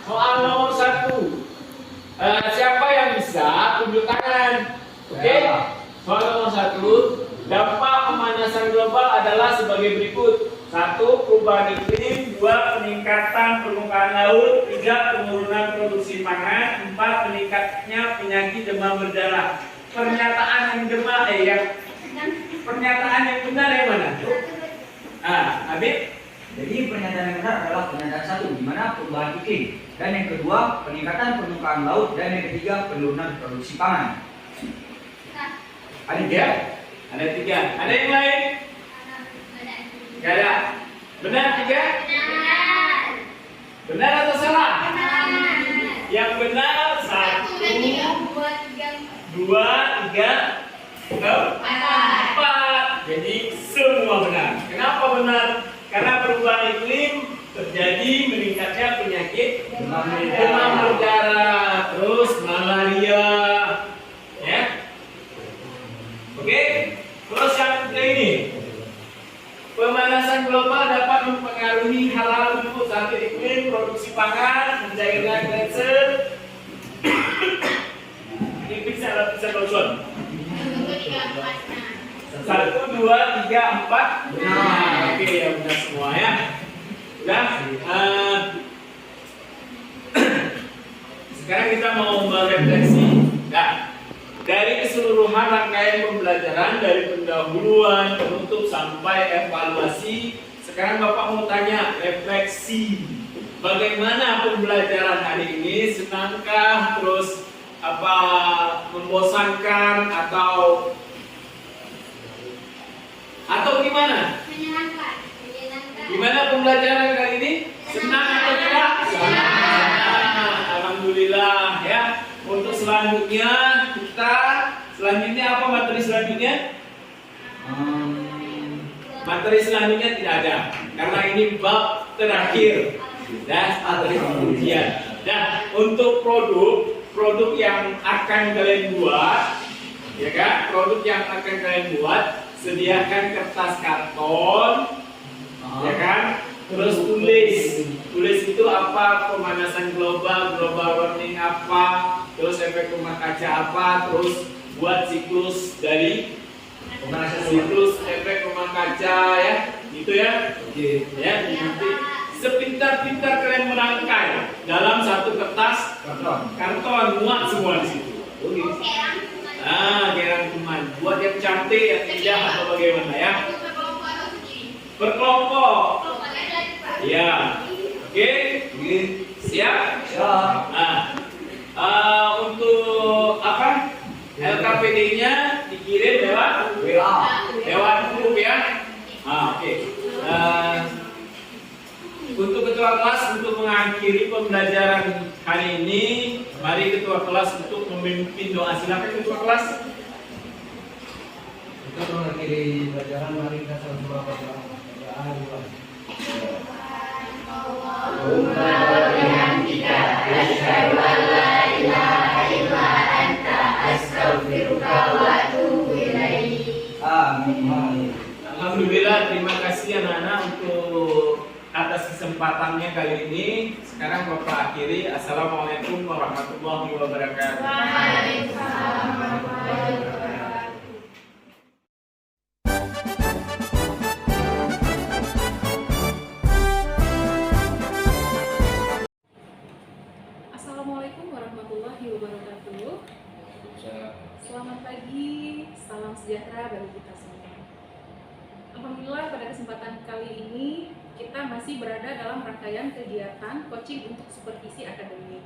Soal nomor 1. Siapa yang bisa bisa tunjuk tangan. Oke? Soal nomor 1, dampak pemanasan global adalah sebagai berikut. 1. Perubahan iklim. 2. Peningkatan permukaan laut. 3. Penurunan produksi pangan. 4. Meningkatnya penyakit demam berdarah. Pernyataan yang benar yang mana? Habib? Jadi pernyataan yang benar adalah pernyataan 1, di mana perubahan iklim, dan yang kedua peningkatan permukaan laut, dan yang ketiga penurunan produksi pangan. Ada 3? Ada 3. Ada yang lain? Gak ada. Benar 3? Benar atau salah? Yang benar 1, 2, 3, 4. Jadi semua benar. Kenapa benar? Karena perubahan iklim terjadi meningkatnya penyakit demam berdarah, terus malaria, ya. Oke. Terus yang ini, pemanasan global dapat mempengaruhi hal-hal berikut: satu, iklim, produksi pangan, mencairkan gletser. Ini bisa ozon. 1, 2, 3, 4. Nah, oke, ya benar semua ya. Udah. Sekarang kita mau merefleksi. Nah, dari keseluruhan rangkaian pembelajaran dari pendahuluan, penutup sampai evaluasi, sekarang Bapak mau tanya refleksi. Bagaimana pembelajaran hari ini? Senangkah? Terus apa membosankan atau gimana? Menyenangkan. Gimana pembelajaran kali ini? Senang atau tidak? Senang. Alhamdulillah ya. Untuk selanjutnya apa materi selanjutnya? Materi selanjutnya tidak ada karena ini bab terakhir. Materi pengujian. Nah, untuk produk yang akan kalian buat, ya kan? Produk yang akan kalian buat, sediakan kertas karton, ya kan? Terus tulis itu apa, pemanasan global warming apa, terus efek rumah kaca apa, terus buat siklus dari siklus efek rumah kaca ya, gitu ya. Ya, nanti sepintar-pintar kalian merangkai dalam satu kertas karton, muat semua di situ. Kayak rangkuman. Buat yang cantik, yang indah atau bagaimana ya? Berkelompok. Ya. Oke. Siap? Untuk apa? LKPD-nya dikirim lewat grup ya. Oke. Untuk ketua kelas untuk mengakhiri pembelajaran hari ini, mari ketua kelas untuk memimpin doa. Silakan ketua kelas. Untuk mengakhiri pelajaran, mari kita sama-sama berdoa. Alhamdulillah, terima kasih anak-anak untuk atas kesempatannya kali ini. Sekarang Bapak akhiri. Assalamualaikum warahmatullahi wabarakatuh. Waalaikumsalam warahmatullahi wabarakatuh. Assalamualaikum warahmatullahi wabarakatuh. Selamat pagi, salam sejahtera bagi kita semua. Alhamdulillah, pada kesempatan kali ini kita masih berada dalam rangkaian kegiatan coaching untuk supervisi akademik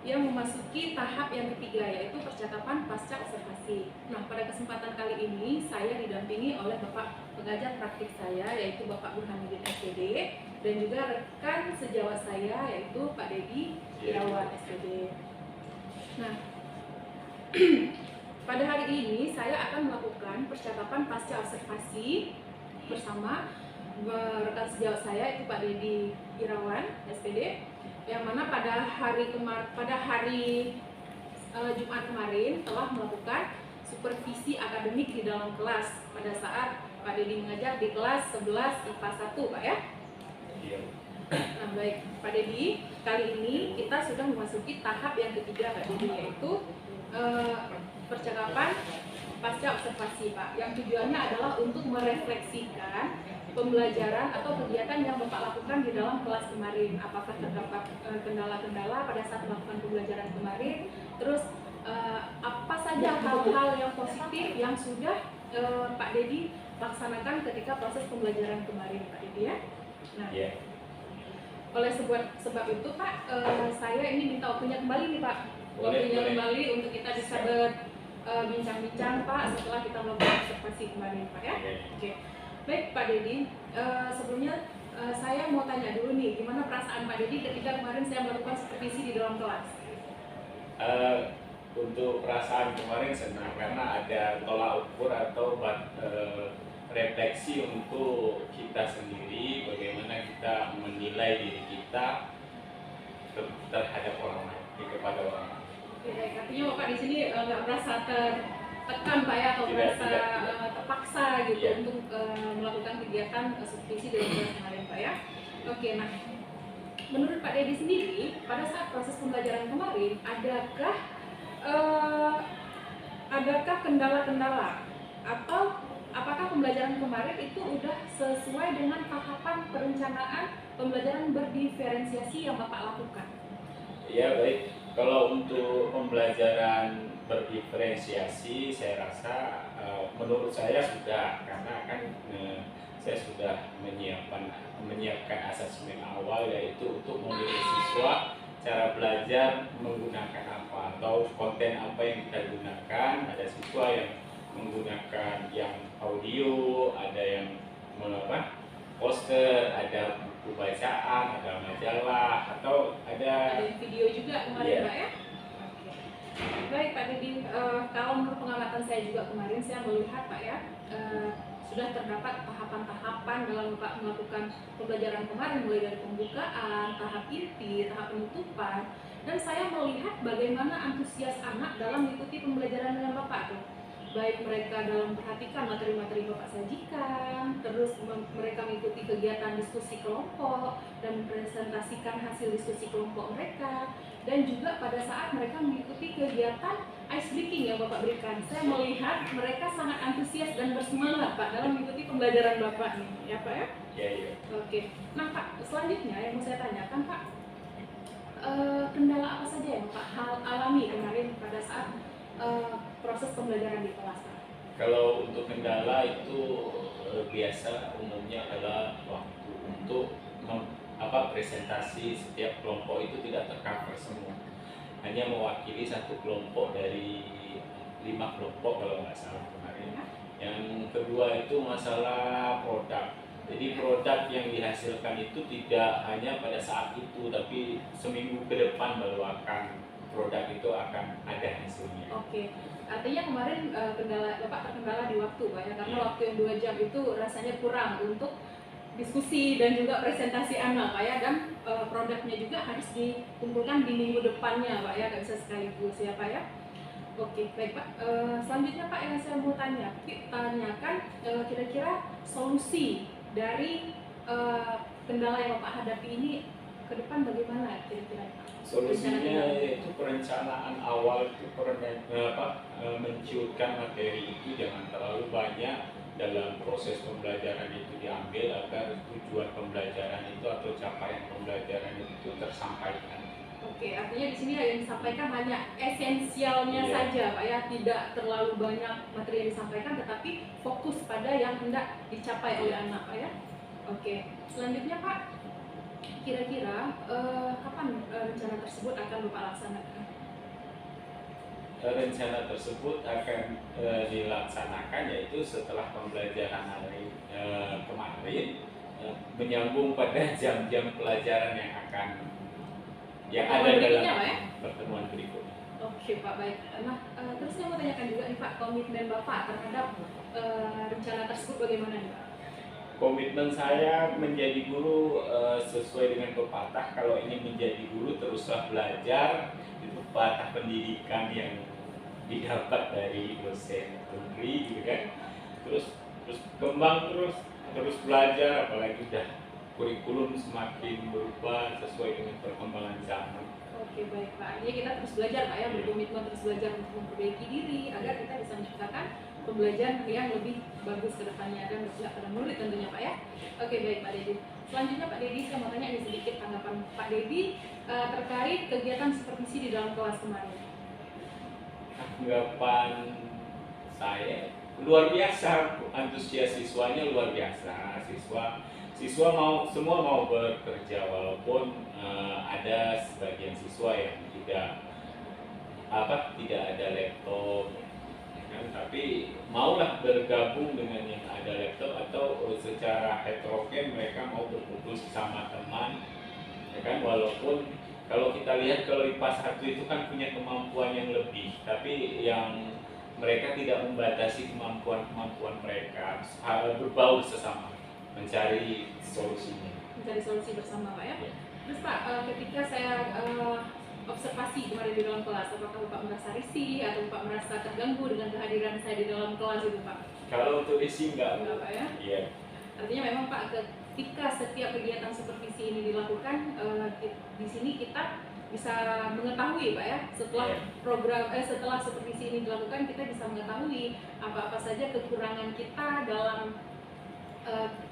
yang memasuki tahap yang ketiga, yaitu percakapan pasca observasi. Nah, pada kesempatan kali ini saya didampingi oleh Bapak pengajar praktik saya, yaitu Bapak Burhanuddin SPD, dan juga rekan sejawat saya, yaitu Pak Dedi Irawan SPD. Nah, pada hari ini saya akan melakukan percakapan pasca observasi bersama rekan sejawat saya, itu Pak Dedi Irawan SPD, yang mana pada hari Jumat kemarin telah melakukan supervisi akademik di dalam kelas pada saat Pak Dedi mengajar di kelas 11 IPA 1, Pak ya. Nah, baik Pak Dedi, kali ini kita sudah memasuki tahap yang ketiga Pak Dedi, yaitu percakapan pasca observasi, Pak. Yang tujuannya adalah untuk merefleksikan pembelajaran atau kegiatan yang Bapak lakukan di dalam kelas kemarin. Apakah terdapat kendala-kendala pada saat melakukan pembelajaran kemarin? Terus apa saja hal-hal yang positif yang sudah Pak Dedi laksanakan ketika proses pembelajaran kemarin, Pak Dedi ya? Nah, oleh sebab itu Pak, saya ini minta waktunya kembali nih Pak. Waktunya kembali untuk kita bisa berbincang-bincang Pak setelah kita melakukan observasi kemarin Pak ya. Oke. Baik Pak Dedi, sebelumnya saya mau tanya dulu nih, gimana perasaan Pak Dedi ketika kemarin saya melakukan supervisi di dalam kelas? Untuk perasaan kemarin senang karena ada tolak ukur atau refleksi untuk kita sendiri, bagaimana kita menilai diri kita terhadap orang lain, kepada orang lain. Baik, artinya Bapak di sini nggak merasa tertekan Pak ya, atau merasa terpaksa gitu untuk melakukan kegiatan supervisi dalam kelas kemarin Pak ya. Oke, nah menurut Pak Dedi sendiri pada saat proses pembelajaran kemarin adakah kendala-kendala atau apakah pembelajaran kemarin itu udah sesuai dengan tahapan perencanaan pembelajaran berdiferensiasi yang Bapak lakukan? Ya baik, kalau untuk pembelajaran berdiferensiasi saya rasa menurut saya sudah, karena kan saya sudah menyiapkan asesmen awal, yaitu untuk memilih siswa cara belajar menggunakan apa atau konten apa yang kita gunakan. Ada siswa yang menggunakan yang audio, ada yang poster, ada buku bacaan, ada majalah, atau ada video juga kemarin Pak ya. Baik Pak Dedi, kalau menurut pengamatan saya juga kemarin saya melihat Pak ya, sudah terdapat tahapan-tahapan dalam Bapak melakukan pembelajaran kemarin, mulai dari pembukaan, tahap inti, tahap penutupan, dan saya melihat bagaimana antusias anak dalam mengikuti pembelajaran dengan Bapak tuh. Baik mereka dalam memperhatikan materi-materi Bapak sajikan, terus mereka mengikuti kegiatan diskusi kelompok dan mempresentasikan hasil diskusi kelompok mereka, dan juga pada saat mereka mengikuti kegiatan ice breaking yang Bapak berikan. Saya melihat mereka sangat antusias dan bersemangat Pak dalam mengikuti pembelajaran Bapak nih, ya Pak ya? Iya. Oke. Nah Pak, selanjutnya yang mau saya tanyakan Pak, kendala apa saja yang Pak hal alami kemarin pada saat proses pembelajaran di kelas Pak? Kalau untuk kendala itu biasa umumnya adalah waktu untuk presentasi setiap kelompok itu tidak tercover semua, hanya mewakili satu kelompok dari 5 kelompok kalau nggak salah kemarin. Yang kedua itu masalah produk. Jadi produk yang dihasilkan itu tidak hanya pada saat itu, tapi seminggu ke depan baru produk itu akan ada hasilnya. Oke, artinya kemarin Bapak terkendala di waktu Pak ya, karena waktu yang 2 jam itu rasanya kurang untuk diskusi dan juga presentasi anak Pak ya, dan produknya juga harus dikumpulkan di minggu depannya Pak ya, nggak bisa sekaligus ya Pak ya. Oke, baik Pak. Selanjutnya Pak yang saya mau tanyakan, kira-kira solusi dari kendala yang Bapak hadapi ini ke depan bagaimana kira-kira Pak? Solusinya yaitu perencanaan awal itu menciutkan materi itu jangan terlalu banyak dalam proses pembelajaran itu diambil agar tujuan pembelajaran itu atau capaian pembelajaran itu tersampaikan. Oke, artinya di sini yang disampaikan hanya esensialnya saja Pak ya, tidak terlalu banyak materi yang disampaikan, tetapi fokus pada yang hendak dicapai oleh anak Pak ya. Oke, selanjutnya Pak, kira-kira kapan rencana tersebut akan Bapak laksanakan? Rencana tersebut akan dilaksanakan yaitu setelah pembelajaran hari kemarin, menyambung pada jam-jam pelajaran yang ada dalam pertemuan berikutnya. Oke Pak, baik. Nah, terus saya mau tanyakan juga nih Pak, komitmen Bapak terhadap rencana tersebut bagaimana nih Pak? Komitmen saya menjadi guru sesuai dengan pepatah, kalau ingin menjadi guru teruslah belajar, itu pepatah pendidikan yang didapat dari dosen negeri gitu kan. Terus kembang terus belajar, apalagi udah kurikulum semakin berubah sesuai dengan perkembangan zaman. Oke baik Pak, artinya kita terus belajar Pak ya, berkomitmen terus belajar untuk memperbaiki diri agar kita bisa menciptakan pembelajaran yang lebih bagus ke depannya dan berpihak pada murid tentunya Pak ya. Oke baik Pak Dedi. Selanjutnya Pak Dedi, saya mau tanya ini sedikit tanggapan Pak Dedi terkait kegiatan supervisi di dalam kelas kemarin. Tanggapan saya luar biasa, antusias siswanya luar biasa. Siswa semua mau bekerja, walaupun ada sebagian siswa yang tidak ada laptop, ya kan? Tapi maulah bergabung dengan yang ada laptop, atau secara heterogen mereka mau berkumpul sama teman, ya kan? Walaupun kalau kita lihat, kalau IPA 1 itu kan punya kemampuan yang lebih, tapi yang mereka tidak membatasi kemampuan mereka, berbaur sesama, mencari solusinya. Mencari solusi bersama Pak ya. Terus Pak, ketika saya observasi kemarin di dalam kelas, apakah Bapak merasa risih atau Bapak merasa terganggu dengan kehadiran saya di dalam kelas itu Pak? Kalau untuk risih enggak Pak ya? Iya. Artinya memang Pak, ketika setiap kegiatan supervisi ini dilakukan, di sini kita bisa mengetahui Pak ya, setelah setelah supervisi ini dilakukan, kita bisa mengetahui apa-apa saja kekurangan kita dalam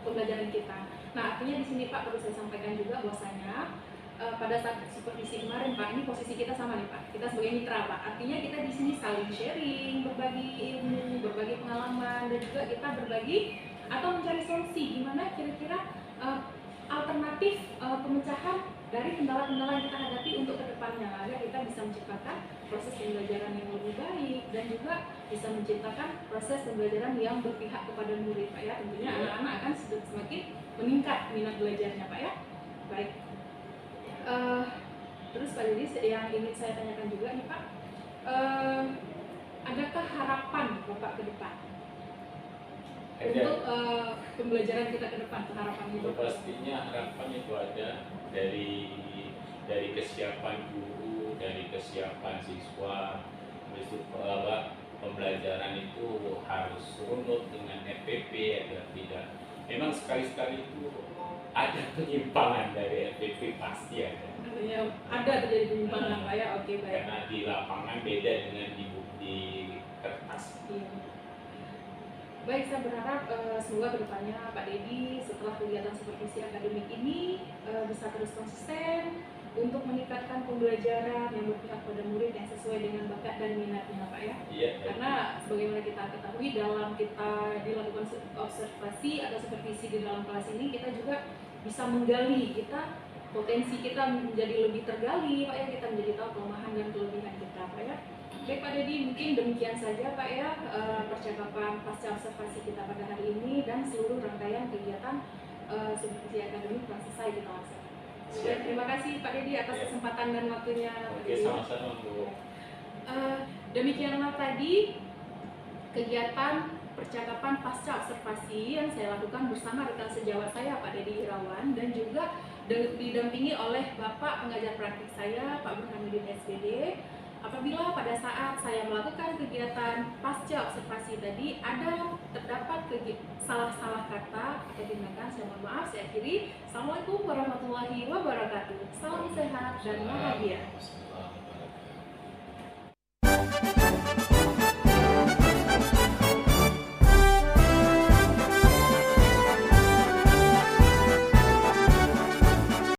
pembelajaran kita. Nah, artinya di sini Pak perlu saya sampaikan juga bahwasanya pada saat supervisi kemarin Pak, ini posisi kita sama nih Pak. Kita sebagai mitra Pak. Artinya kita di sini saling sharing, berbagi ilmu, berbagi pengalaman, dan juga kita berbagi atau mencari solusi gimana kira-kira alternatif pemecahan dari kendala-kendala yang kita hadapi untuk kedepannya, agar kita bisa menciptakan proses pembelajaran yang lebih baik dan juga bisa menciptakan proses pembelajaran yang berpihak kepada murid Pak ya. Tentunya anak-anak akan semakin meningkat minat belajarnya Pak ya. Baik. Terus Pak Dedi, yang ingin saya tanyakan juga nih Pak, adakah harapan Bapak ke depan untuk pembelajaran kita ke depan, harapan itu? Pastinya harapan itu ada dari kesiapan guru, dari kesiapan siswa. Besok pembelajaran itu harus runut dengan FPP agar tidak. Memang sekali-sekali itu ada penyimpangan dari FPP, pasti ada. Artinya ada terjadi penyimpangan Pak ya. Oke baik. Karena di lapangan beda dengan di kertas. Iya. Baik, saya berharap semoga kedepannya Pak Dedi setelah kegiatan supervisi akademik ini bisa terus konsisten untuk meningkatkan pembelajaran yang berpihak pada murid yang sesuai dengan bakat dan minatnya Pak ya. Iya. Karena sebagaimana kita ketahui, dalam kita dilakukan observasi atau supervisi di dalam kelas ini, kita juga bisa menggali potensi kita menjadi lebih tergali Pak ya, kita menjadi tahu kelemahan dan kelebihan kita Pak ya. Baik Pak Dedi, mungkin demikian saja Pak ya percakapan pasca observasi kita pada hari ini, dan seluruh rangkaian kegiatan supervisi akademik telah selesai kita laksanakan. Terima kasih Pak Dedi atas kesempatan dan waktunya. Oke, sama-sama Bu. Demikianlah tadi kegiatan percakapan pasca observasi yang saya lakukan bersama rekan sejawat saya Pak Dedi Irawan, dan juga didampingi oleh Bapak pengajar praktik saya Pak Burhanuddin SPD. Apabila pada saat saya melakukan kegiatan pasca observasi tadi terdapat salah-salah kata atau tindakan, saya mohon maaf, saya akhiri. Assalamualaikum warahmatullahi wabarakatuh. Salam sehat dan bahagia.